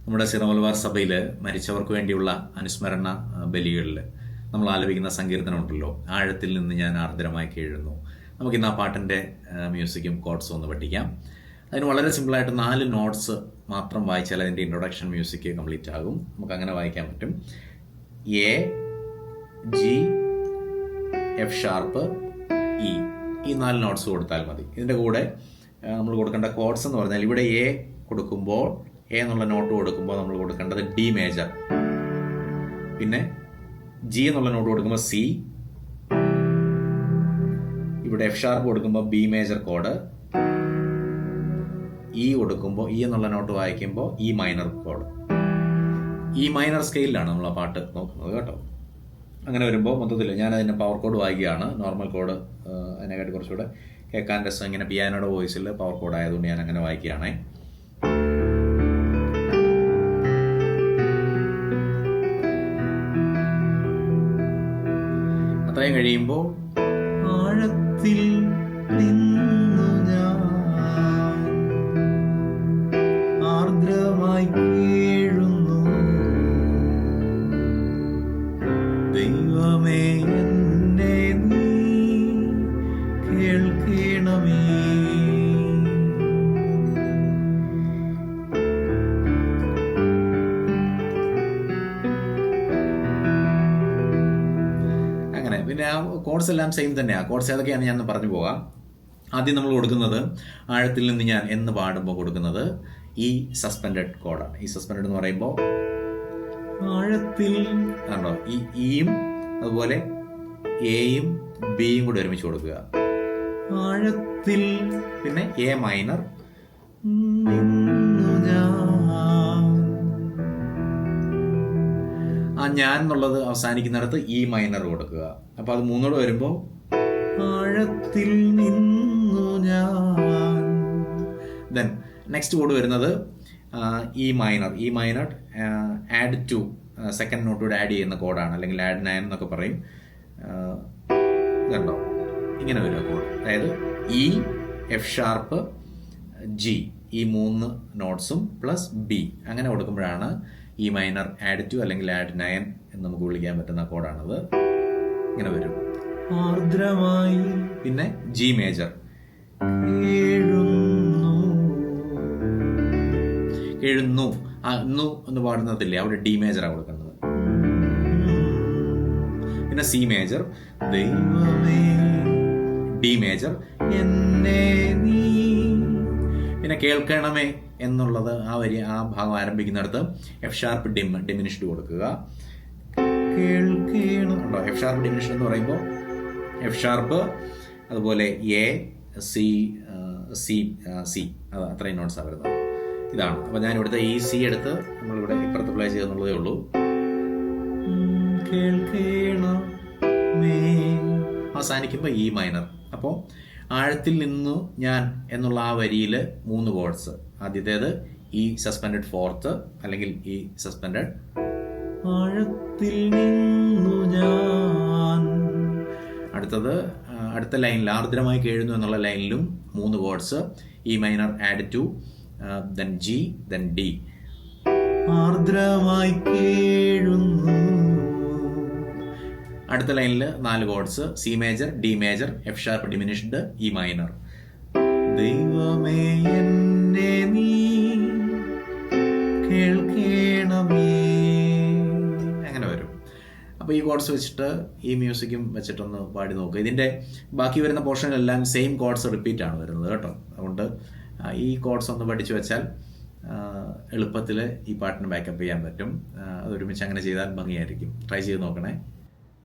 നമ്മുടെ സിറോ മലബാർ സഭയിൽ മരിച്ചവർക്ക് വേണ്ടിയുള്ള അനുസ്മരണ ബലികളിൽ നമ്മൾ ആലപിക്കുന്ന സങ്കീർത്തനം ഉണ്ടല്ലോ, ആഴത്തിൽ നിന്ന് ഞാൻ ആർദ്രമായി കേഴുന്നു. നമുക്കിന്ന് ആ പാട്ടിൻ്റെ മ്യൂസിക്കും കോഡ്സും ഒന്ന് പഠിക്കാം. അതിന് വളരെ സിമ്പിളായിട്ട് 4 നോട്ട്സ് മാത്രം വായിച്ചാൽ അതിൻ്റെ ഇൻട്രൊഡക്ഷൻ മ്യൂസിക് കംപ്ലീറ്റ് ആകും. നമുക്ക് അങ്ങനെ വായിക്കാൻ പറ്റും. A, G, F sharp, E. ഈ 4 നോട്ട്സ് കൊടുത്താൽ മതി. ഇതിൻ്റെ കൂടെ നമ്മൾ കൊടുക്കേണ്ട കോഡ്സ് എന്ന് പറഞ്ഞാൽ ഇവിടെ എ കൊടുക്കുമ്പോൾ, എ എന്നുള്ള നോട്ട് കൊടുക്കുമ്പോൾ നമ്മൾ കൊടുക്കേണ്ടത് ഡി മേജർ, പിന്നെ ജി എന്നുള്ള നോട്ട് കൊടുക്കുമ്പോൾ സി, ഇവിടെ എഫ് ഷാർപ്പ് കൊടുക്കുമ്പോൾ ബി മേജർ കോഡ്, ഇ കൊടുക്കുമ്പോൾ ഇ എന്നുള്ള നോട്ട് വായിക്കുമ്പോൾ ഇ മൈനർ കോഡ്. ഇ മൈനർ സ്കെയിലാണ് നമ്മൾ ആ പാട്ട് നോക്കുന്നത് കേട്ടോ. അങ്ങനെ വരുമ്പോൾ മൊത്തത്തിൽ ഞാൻ അതിൻ്റെ പവർ കോഡ് വായിക്കുകയാണ്. നോർമൽ കോഡ് അതിനെക്കാട്ടി കുറച്ചുകൂടെ കേൾക്കാൻ രസം, ഇങ്ങനെ പിയാനോയുടെ വോയിസിൽ പവർ കോഡ് ആയതുകൊണ്ട് ഞാൻ അങ്ങനെ വായിക്കുകയാണേ. അത്രയും കഴിയുമ്പോൾ ആഴത്തിൽ നിന്നു ഞാൻ ആർദ്രമായി കേഴുന്നു, ദൈവമേ എന്നെ നീ കേൾക്കണമേ. പിന്നെ ആ കോഡ്സ് എല്ലാം സെയിം തന്നെയാണ്. കോഡ്സ് ഏതൊക്കെയാണെന്ന് ഞാൻ പറഞ്ഞു പോകാം. ആദ്യം നമ്മൾ കൊടുക്കുന്നത് ആഴത്തിൽ നിന്ന് ഞാൻ എന്ന് പാടുമ്പോൾ കൊടുക്കുന്നത് ഈ സസ്പെൻഡഡ് കോഡാണ്. ഈ സസ്പെൻഡഡ് എന്ന് പറയുമ്പോൾ ആഴത്തിൽ കണ്ടോ, ഈ ഇയും അതുപോലെ എയും ബിയും കൂടെ ഒരുമിച്ച് കൊടുക്കുക. ആഴത്തിൽ, പിന്നെ എ മൈനർ, ആ ഞാൻ എന്നുള്ളത് അവസാനിക്കുന്നിടത്ത് ഇ മൈനർ കൊടുക്കുക. അപ്പൊ അത് മൂന്നോട് വരുമ്പോൾ ആഴത്തിൽ നിന്നു ഞാൻ. ദെൻ നെക്സ്റ്റ് കോഡ് വരുന്നത് E minor. E minor add two, second നോട്ടോട് ആഡ് ചെയ്യുന്ന കോഡാണ്, അല്ലെങ്കിൽ ആഡ് 9 എന്നൊക്കെ പറയും. ഇതുണ്ടോ, ഇങ്ങനെ വരിക കോഡ്. അതായത് ഇ, എഫ് ഷാർപ്പ്, ജി, ഈ 3 നോട്ട്സും പ്ലസ് ബി, അങ്ങനെ കൊടുക്കുമ്പോഴാണ് ഇ മൈനർ ആഡ് ടു അല്ലെങ്കിൽ ആഡ് 9 എന്ന് നമുക്ക് വിളിക്കാൻ പറ്റുന്ന കോഡാണത്. ഇങ്ങനെ വരും ആർദ്രമായി. പിന്നെ ജി മേജർ, കേഴുന്നു. ന്നു എന്ന് പാടുന്നതില്ലേ, അവിടെ ഡി മേജറാണ് കൊടുക്കുന്നത്. പിന്നെ സി മേജർ, ദൈവമേ, ഡി മേജർ, എന്നെ നീ. പിന്നെ കേൾക്കണമേ എന്നുള്ളത് ആ ഭാഗം ആരംഭിക്കുന്നിടത്ത് എഫ് ഷാർപ്പ് ഡിമിനിഷ്ഡ് കൊടുക്കുക. കേൾക്കണം. എഫ് ഷാർപ്പ് ഡിമിനിഷ്ഡ് എന്ന് പറയുമ്പോൾ എഫ് ഷാർപ്പ്, അതുപോലെ എ, സി, സി, സി, അത് അത്രയും നോട്ട്സാണ് വരുന്നത്. ഇതാണ്. അപ്പോൾ ഞാൻ ഇവിടുത്തെ ഈ സി എടുത്ത് നമ്മളിവിടെ ഇപ്പുറത്ത് പ്ലേ ചെയ്തെന്നുള്ളതേ ഉള്ളൂ. കേൾക്കണമേ അവസാനിക്കുമ്പോൾ ഇ മൈനർ. അപ്പോൾ ആഴത്തിൽ നിന്നു ഞാൻ എന്നുള്ള ആ വരിയിൽ 3 കോഡ്സ്. ആദ്യത്തേത് ഈ സസ്പെൻഡഡ് ഫോർത്ത്, അല്ലെങ്കിൽ ഈ സസ്പെൻഡഡ് ആഴത്തിൽ നിന്നു ഞാൻ. അടുത്തത് അടുത്ത ലൈനിൽ ആർദ്രമായി കേഴുന്നു എന്നുള്ള ലൈനിലും 3 chords. E minor add two, then G, then D. ആർദ്രമായി കേഴുന്നു. അടുത്ത ലൈനിൽ 4 chords. C major, D major, F sharp diminished, E minor. ദൈവമേ എന്നെ നീ കേൾക്കണമേ. അങ്ങനെ വരും. അപ്പോൾ ഈ കോഡ്സ് വെച്ചിട്ട് ഈ മ്യൂസിക്കും വെച്ചിട്ടൊന്ന് പാടി നോക്കുക. ഇതിൻ്റെ ബാക്കി വരുന്ന പോർഷനിലെല്ലാം സെയിം കോഡ്സ് റിപ്പീറ്റ് ആണ് വരുന്നത് കേട്ടോ. അതുകൊണ്ട് ഈ കോഡ്സ് ഒന്ന് പഠിച്ചു വെച്ചാൽ എളുപ്പത്തിൽ ഈ പാട്ടിന് ബാക്കപ്പ് ചെയ്യാൻ പറ്റും. അതൊരുമിച്ച് അങ്ങനെ ചെയ്താൽ ഭംഗിയായിരിക്കും. ട്രൈ ചെയ്ത് നോക്കണേ.